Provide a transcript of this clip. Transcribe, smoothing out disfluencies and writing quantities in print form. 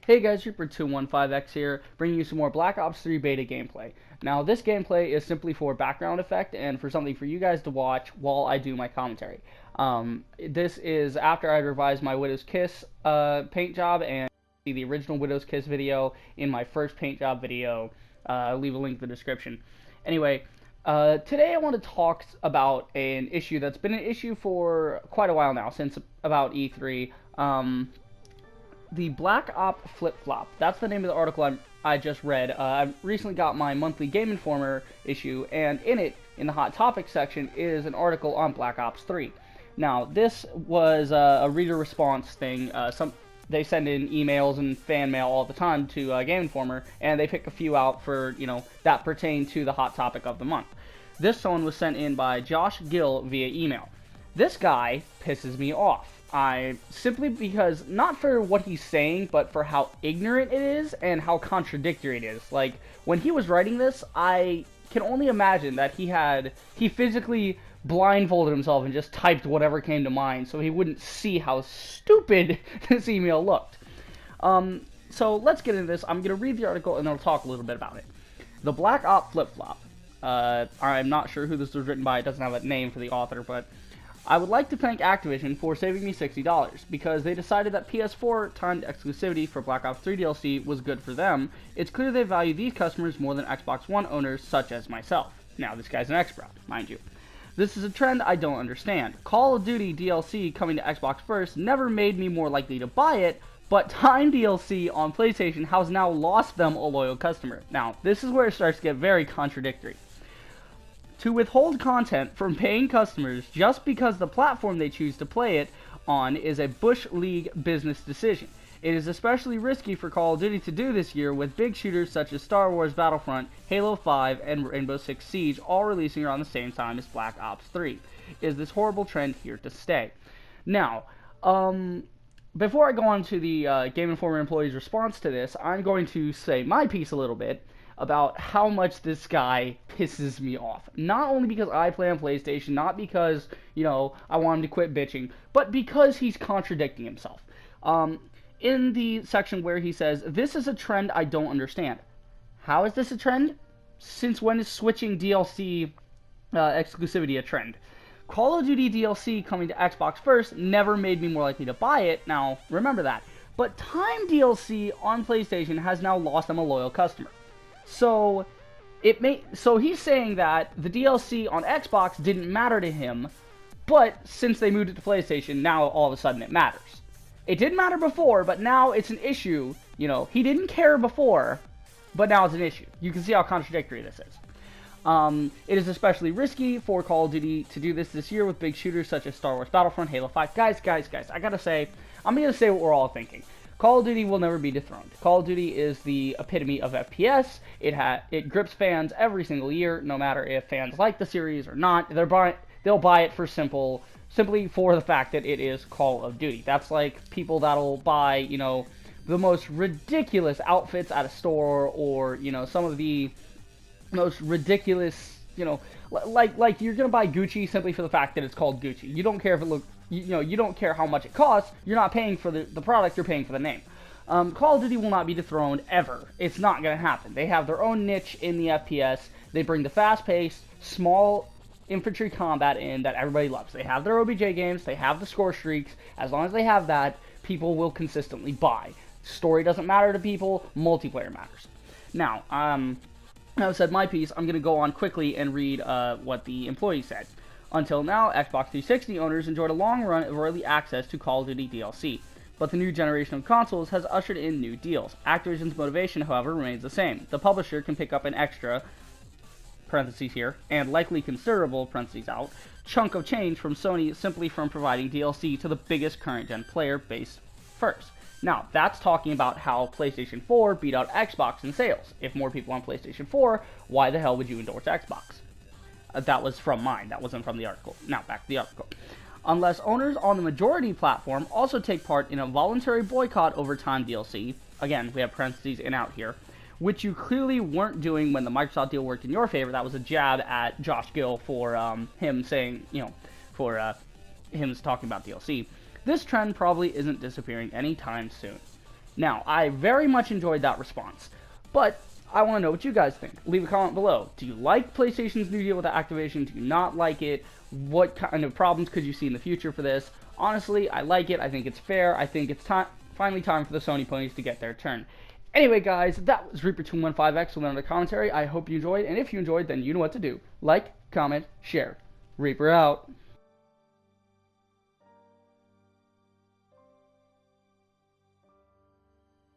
Hey guys, Reaper215X here, bringing you some more Black Ops 3 beta gameplay. Now, this gameplay is simply for background effect and for something for you guys to watch while I do my commentary. This is after I revised my Widow's Kiss paint job, and see the original Widow's Kiss video in my first paint job video. I'll leave a link in the description. Anyway, today I want to talk about an issue that's been an issue for quite a while now, since about E3. The Black Op flip-flop. That's the name of the article I just read. I recently got my monthly Game Informer issue, and in it, in the Hot Topics section, is an article on Black Ops 3. Now, this was a reader response thing. They send in emails and fan mail all the time to Game Informer, and they pick a few out for, that pertain to the hot topic of the month. This one was sent in by Josh Gill via email. This guy pisses me off. Simply because, not for what he's saying, but for how ignorant it is and how contradictory it is. Like, when he was writing this, I can only imagine that he physically blindfolded himself and just typed whatever came to mind so he wouldn't see how stupid this email looked. So let's get into this. I'm going to read the article and I'll talk a little bit about it. The Black Op flip-flop. I'm not sure who this was written by. It doesn't have a name for the author, but I would like to thank Activision for saving me $60, because they decided that PS4 timed exclusivity for Black Ops 3 DLC was good for them. It's clear they value these customers more than Xbox One owners such as myself. Now, this guy's an expert, mind you. This is a trend I don't understand. Call of Duty DLC coming to Xbox first never made me more likely to buy it, but timed DLC on PlayStation has now lost them a loyal customer. Now, this is where it starts to get very contradictory. To withhold content from paying customers just because the platform they choose to play it on is a Bush League business decision. It is especially risky for Call of Duty to do this year, with big shooters such as Star Wars Battlefront, Halo 5, and Rainbow Six Siege all releasing around the same time as Black Ops 3. Is this horrible trend here to stay? Now, before I go on to the Game Informer employee's response to this, I'm going to say my piece a little bit about how much this guy pisses me off. Not only because I play on PlayStation, not because, I want him to quit bitching, but because he's contradicting himself. In the section where he says, "This is a trend I don't understand." How is this a trend? Since when is switching DLC exclusivity a trend? Call of Duty DLC coming to Xbox first never made me more likely to buy it. Now, remember that. But Time DLC on PlayStation has now lost them a loyal customer. So he's saying that the DLC on Xbox didn't matter to him, but since they moved it to PlayStation, now all of a sudden it matters. It didn't matter before, but now it's an issue. He didn't care before, but now it's an issue. You can see how contradictory this is. It is especially risky for Call of Duty to do this year with big shooters such as Star Wars Battlefront, Halo 5. Guys, I'm going to say what we're all thinking. Call of Duty will never be dethroned. Call of Duty is the epitome of FPS. It grips fans every single year, no matter if fans like the series or not. They'll buy it for simply for the fact that it is Call of Duty. That's like people that'll buy, the most ridiculous outfits at a store, or some of the most ridiculous, like you're gonna buy Gucci simply for the fact that it's called Gucci. You don't care if it looks. You don't care how much it costs. You're not paying for the product, you're paying for the name. Call of Duty will not be dethroned, ever. It's not going to happen. They have their own niche in the FPS. They bring the fast-paced, small infantry combat in that everybody loves. They have their OBJ games. They have the score streaks. As long as they have that, people will consistently buy. Story doesn't matter to people. Multiplayer matters. Now, I've said my piece. I'm going to go on quickly and read what the employee said. Until now, Xbox 360 owners enjoyed a long run of early access to Call of Duty DLC, but the new generation of consoles has ushered in new deals. Activision's motivation, however, remains the same. The publisher can pick up an extra, parentheses here, and likely considerable, parentheses out, chunk of change from Sony simply from providing DLC to the biggest current-gen player base first. Now, that's talking about how PlayStation 4 beat out Xbox in sales. If more people on PlayStation 4, why the hell would you endorse Xbox? That was from mine. That wasn't from the article. Now, back to the article. Unless owners on the majority platform also take part in a voluntary boycott over Time DLC, again, we have parentheses in out here, which you clearly weren't doing when the Microsoft deal worked in your favor. That was a jab at Josh Gill for him saying, him talking about DLC. This trend probably isn't disappearing anytime soon. Now, I very much enjoyed that response, but I want to know what you guys think. Leave a comment below. Do you like PlayStation's new deal with Activision? Do you not like it? What kind of problems could you see in the future for this? Honestly, I like it. I think it's fair. I think it's finally time for the Sony ponies to get their turn. Anyway, guys, that was Reaper215X with another commentary. I hope you enjoyed, and if you enjoyed, then you know what to do. Like, comment, share. Reaper out.